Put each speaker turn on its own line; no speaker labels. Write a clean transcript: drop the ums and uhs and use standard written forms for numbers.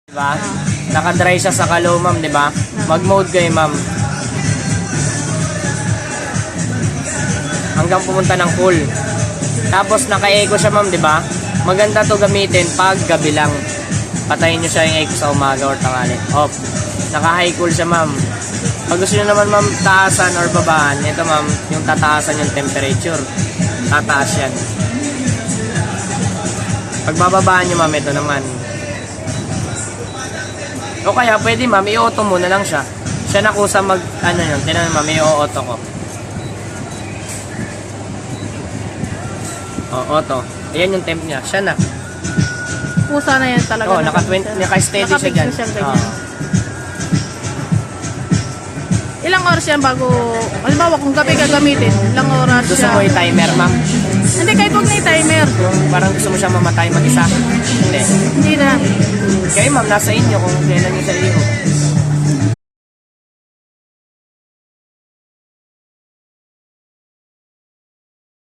Diba? Naka-dry siya sa kalo, ma'am, diba? Mag-mode kayo, ma'am. Hanggang pumunta ng cool. Tapos naka-eco siya, ma'am, diba? Maganda to gamitin pag gabi lang. Patayin nyo siya yung eco sa umaga or tanghali. Off. Naka-high cool siya, ma'am. Pag gusto nyo naman, ma'am, taasan or babaan, ito, ma'am, yung tataasan yung temperature. Tataas yan. Pag bababaan nyo, ma'am, ito naman. O kaya, pwede, ma'am, i-auto muna lang siya. Siya na kusa mag, ano yun, tinan, ma'am, i-auto ko. O, auto. Ayan yung temp niya. Siya na.
Pusa na yan talaga.
Oo, naka-steady siya dyan.
Ilang oras yan bago, halimbawa kung gabi ka gamitin, ilang oras
Gusto
siya?
mo i-timer, ma'am?
Hindi, kahit huwag na i-timer.
Yung parang gusto mo siya mamatay mag-isa? Hindi.
Hindi na.
Kaya, ma'am, nasa inyo kung kailan nyo siya i-off.